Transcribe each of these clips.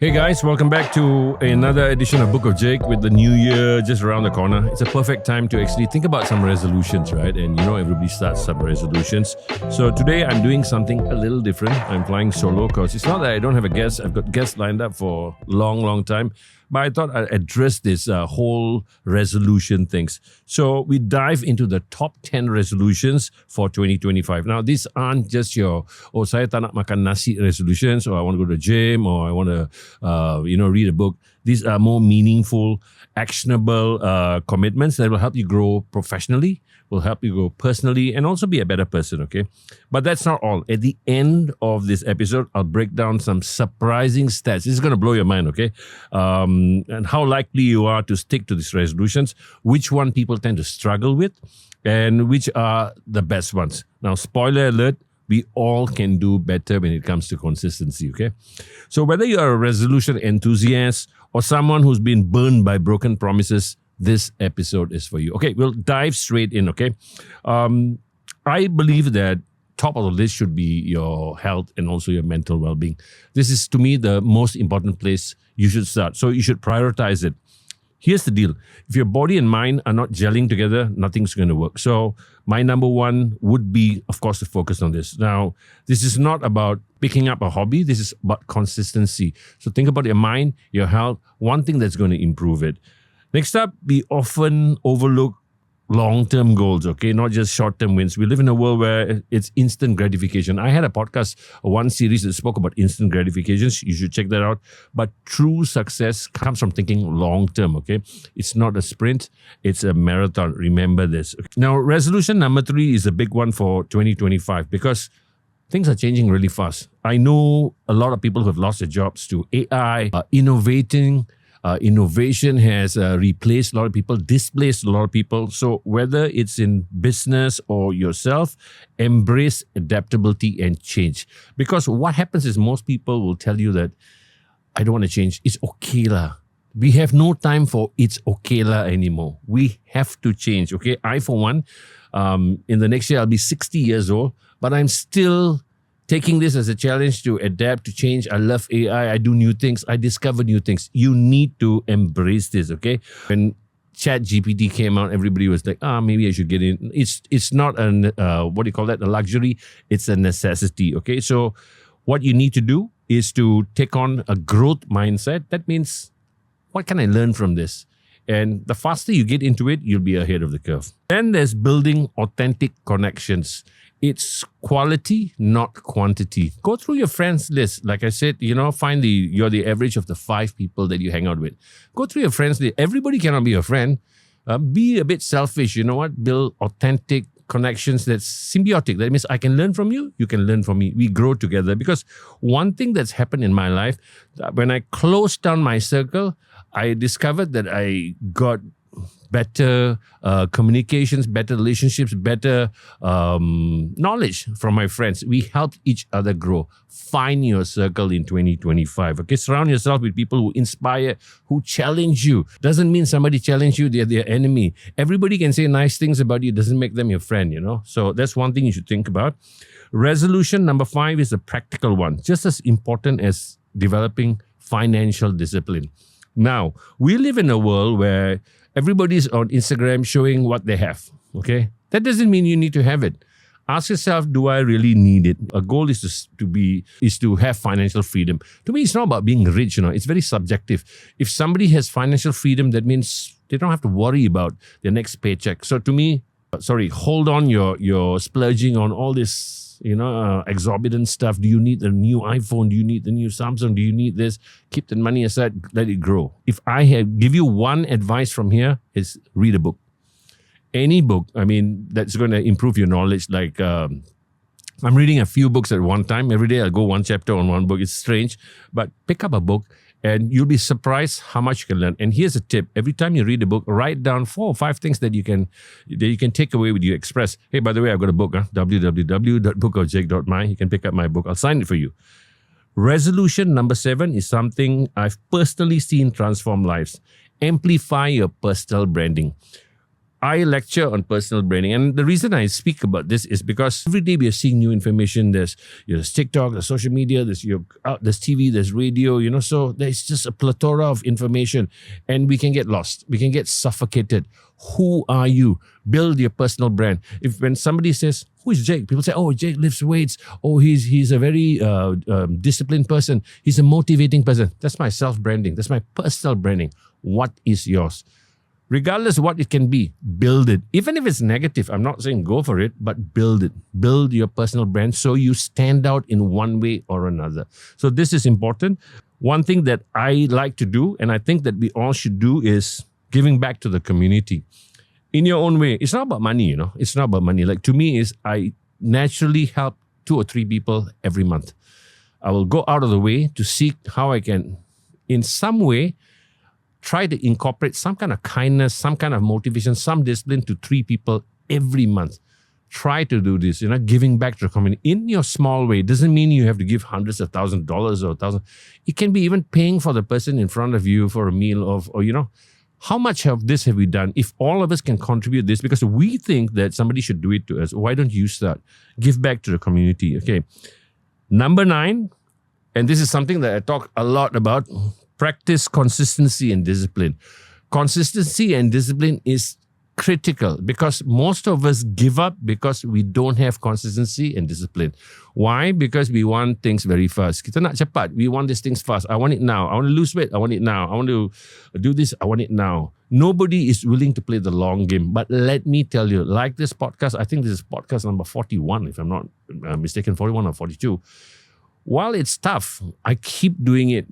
Hey guys, welcome back to another edition of Book of Jake with the new year just around the corner. It's a perfect time to actually think about some resolutions, right? And you know everybody starts some resolutions. So today I'm doing something a little different. I'm flying solo because it's not that I don't have a guest. I've got guests lined up for a long time. But I thought I'd address this whole resolution things. So we dive into the top 10 resolutions for 2025. Now, these aren't just your, saya tak nak makan nasi resolutions, or I want to go to the gym, or I want to, read a book. These are more meaningful, actionable commitments that will help you grow professionally, will help you grow personally, and also be a better person, okay? But that's not all. At the end of this episode, I'll break down some surprising stats. This is going to blow your mind, okay? And how likely you are to stick to these resolutions, which one people tend to struggle with, and which are the best ones. Now, spoiler alert, we all can do better when it comes to consistency, okay? So whether you're a resolution enthusiast or someone who's been burned by broken promises, this episode is for you. Okay, we'll dive straight in, okay? I believe that top of the list should be your health and also your mental well-being. This is, to me, the most important place you should start. So you should prioritize it. Here's the deal. If your body and mind are not gelling together, nothing's going to work. So my number one would be, of course, to focus on this. Now, this is not about picking up a hobby. This is about consistency. So think about your mind, your health, one thing that's going to improve it. Next up, we often overlook long-term goals, okay? Not just short-term wins. We live in a world where it's instant gratification. I had a podcast, one series that spoke about instant gratifications. You should check that out. But true success comes from thinking long-term, okay? It's not a sprint. It's a marathon. Remember this. Now, resolution number 3 is a big one for 2025 because things are changing really fast. I know a lot of people who have lost their jobs to AI, innovating. Innovation has replaced a lot of people, displaced a lot of people. So whether it's in business or yourself, embrace adaptability and change. Because what happens is most people will tell you that, I don't want to change. It's okay lah. We have no time for it's okay lah anymore. We have to change, okay? I, for one, in the next year, I'll be 60 years old, but I'm still taking this as a challenge to adapt, to change. I love AI. I do new things. I discover new things. You need to embrace this, okay? When ChatGPT came out, everybody was like, maybe I should get in. It's not a luxury. It's a necessity, okay? So what you need to do is to take on a growth mindset. That means, what can I learn from this? And the faster you get into it, you'll be ahead of the curve. Then there's building authentic connections. It's quality, not quantity. Go through your friends list. Like I said, find you're the average of the 5 people that you hang out with. Go through your friends list. Everybody cannot be your friend. Be a bit selfish. You know what? Build authentic connections that's symbiotic. That means I can learn from you, you can learn from me. We grow together. Because one thing that's happened in my life, when I closed down my circle, I discovered that I got better communications, better relationships, better knowledge from my friends. We helped each other grow. Find your circle in 2025. Okay, surround yourself with people who inspire, who challenge you. Doesn't mean somebody challenge you, they're their enemy. Everybody can say nice things about you, doesn't make them your friend, So that's one thing you should think about. Resolution number 5 is a practical one, just as important as developing financial discipline. Now, we live in a world where everybody's on Instagram showing what they have, okay? That doesn't mean you need to have it. Ask yourself, do I really need it? A goal is to have financial freedom. To me, it's not about being rich, It's very subjective. If somebody has financial freedom, that means they don't have to worry about their next paycheck. So to me, hold on your splurging on all this, exorbitant stuff. Do you need the new iPhone? Do you need the new Samsung? Do you need this? Keep the money aside, let it grow. If I give you one advice from here, is read a book. Any book, that's going to improve your knowledge. Like, I'm reading a few books at one time. Every day I'll go one chapter on one book. It's strange, but pick up a book and you'll be surprised how much you can learn. And here's a tip. Every time you read a book, write down 4 or 5 things that you can take away with you, express. Hey, by the way, I've got a book, www.bookofjake.my. You can pick up my book. I'll sign it for you. Resolution number 7 is something I've personally seen transform lives. Amplify your personal branding. I lecture on personal branding, and the reason I speak about this is because every day we are seeing new information. There's TikTok, there's social media, there's TV, there's radio. So there's just a plethora of information, and we can get lost. We can get suffocated. Who are you? Build your personal brand. When somebody says, "Who is Jake?" People say, "Oh, Jake lifts weights. Oh, he's a very disciplined person. He's a motivating person." That's my self branding. That's my personal branding. What is yours? Regardless of what it can be, build it. Even if it's negative, I'm not saying go for it, but build it. Build your personal brand so you stand out in one way or another. So this is important. One thing that I like to do, and I think that we all should do, is giving back to the community in your own way. It's not about money, It's not about money. Like to me, I naturally help 2 or 3 people every month. I will go out of the way to seek how I can, in some way, try to incorporate some kind of kindness, some kind of motivation, some discipline to 3 people every month. Try to do this, giving back to the community in your small way. It doesn't mean you have to give hundreds of thousands of dollars or thousands. It can be even paying for the person in front of you for a meal or how much of this have we done? If all of us can contribute this, because we think that somebody should do it to us, why don't you start? Give back to the community, okay? Number 9, and this is something that I talk a lot about, practice consistency and discipline. Consistency and discipline is critical because most of us give up because we don't have consistency and discipline. Why? Because we want things very fast. Kita nak cepat. We want these things fast. I want it now. I want to lose weight. I want it now. I want to do this. I want it now. Nobody is willing to play the long game. But let me tell you, like this podcast, I think this is podcast number 41, if I'm not mistaken, 41 or 42. While it's tough, I keep doing it,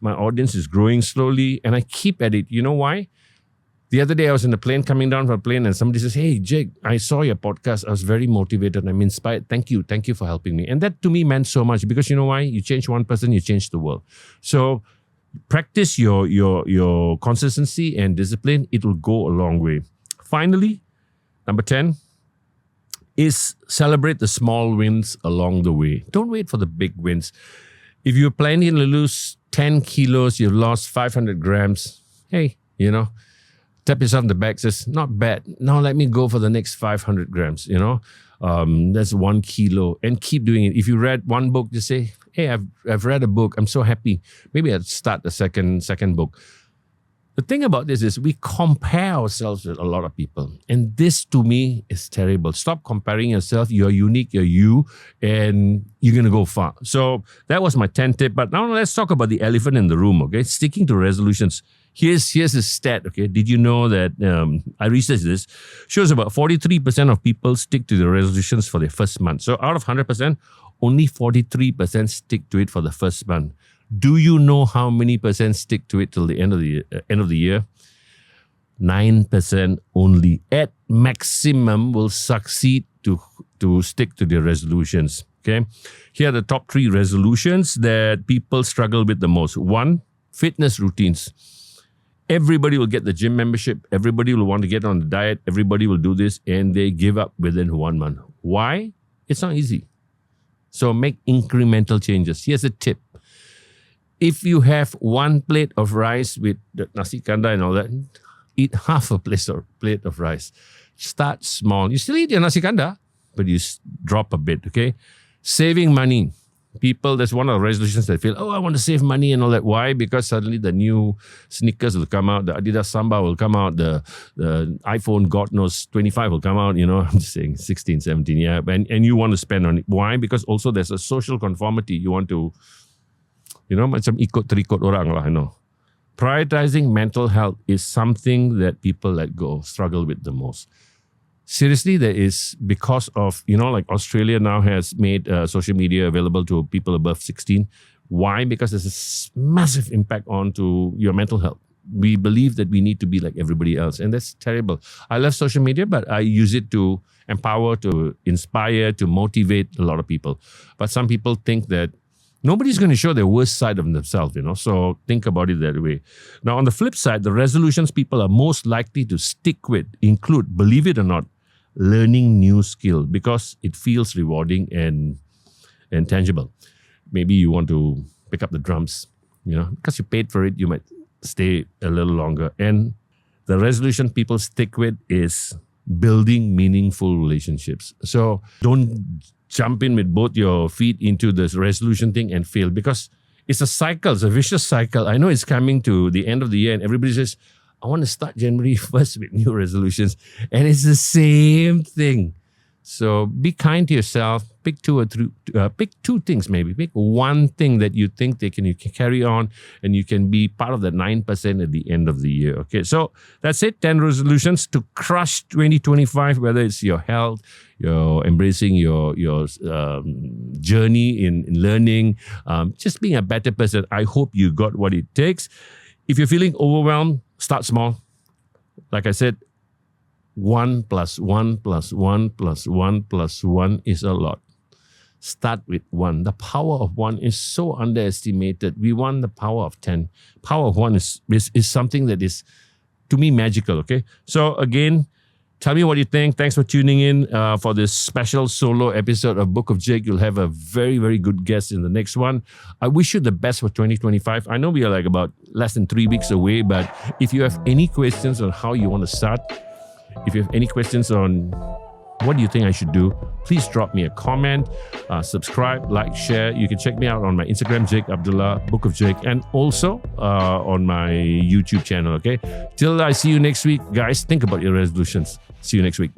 My audience is growing slowly and I keep at it. You know why? The other day I was in the plane, coming down from a plane, and somebody says, "Hey, Jake, I saw your podcast. I was very motivated. I'm inspired. Thank you. Thank you for helping me." And that to me meant so much because you know why? You change one person, you change the world. So practice your consistency and discipline. It will go a long way. Finally, number 10, is celebrate the small wins along the way. Don't wait for the big wins. If you're planning to lose 10 kilos, you've lost 500 grams, hey, tap yourself in the back, says, not bad. Now let me go for the next 500 grams, that's 1 kilo, and keep doing it. If you read one book, just say, hey, I've read a book. I'm so happy. Maybe I'll start the second book. The thing about this is we compare ourselves with a lot of people. And this to me is terrible. Stop comparing yourself. You're unique, you're you, and you're going to go far. So that was my 10th tip. But now let's talk about the elephant in the room, okay? Sticking to resolutions. Here's a stat, okay? Did you know that, I researched this, shows about 43% of people stick to the resolutions for their first month. So out of 100%, only 43% stick to it for the first month. Do you know how many percent stick to it till the end of the year? 9% only. At maximum will succeed to stick to their resolutions. Okay. Here are the top 3 resolutions that people struggle with the most. 1, fitness routines. Everybody will get the gym membership. Everybody will want to get on the diet. Everybody will do this and they give up within 1 month. Why? It's not easy. So make incremental changes. Here's a tip. If you have 1 plate of rice with the nasi kanda and all that, eat half a plate of rice. Start small. You still eat your nasi kanda, but you drop a bit, okay? Saving money. People, that's one of the resolutions that feel, I want to save money and all that. Why? Because suddenly the new sneakers will come out, the Adidas Samba will come out, the iPhone, God knows, 25 will come out, I'm just saying 16, 17, yeah. And you want to spend on it. Why? Because also there's a social conformity. You want to, macam ikut-terikut orang lah, Prioritizing mental health is something that people let go, struggle with the most. Seriously, there is, because of, like Australia now has made social media available to people above 16. Why? Because there's a massive impact onto your mental health. We believe that we need to be like everybody else, and that's terrible. I love social media, but I use it to empower, to inspire, to motivate a lot of people. But some people think that nobody's going to show their worst side of themselves, So think about it that way. Now, on the flip side, the resolutions people are most likely to stick with include, believe it or not, learning new skill because it feels rewarding and tangible. Maybe you want to pick up the drums, because you paid for it, you might stay a little longer. And the resolution people stick with is building meaningful relationships. So don't jump in with both your feet into this resolution thing and fail, because it's a cycle. It's a vicious cycle. I know it's coming to the end of the year and everybody says, I want to start January 1st with new resolutions. And it's the same thing. So be kind to yourself. Pick two things maybe. Pick one thing that you think you can carry on and you can be part of the 9% at the end of the year. Okay, so that's it. 10 resolutions to crush 2025, whether it's your health, you're embracing your journey in learning, just being a better person. I hope you got what it takes. If you're feeling overwhelmed, start small. Like I said, 1 + 1 + 1 + 1 + 1 is a lot. Start with 1. The power of 1 is so underestimated. We want the power of 10. Power of 1 is something that is, to me, magical. Okay. So again, tell me what you think. Thanks for tuning in for this special solo episode of Book of Jake. You'll have a very, very good guest in the next one. I wish you the best for 2025. I know we are like about less than 3 weeks away, but if you have any questions on how you want to start, if you have any questions on what do you think I should do, please drop me a comment, subscribe, like, share. You can check me out on my Instagram, Jake Abdullah, Book of Jake, and also on my YouTube channel, okay? Till I see you next week, guys, think about your resolutions. See you next week.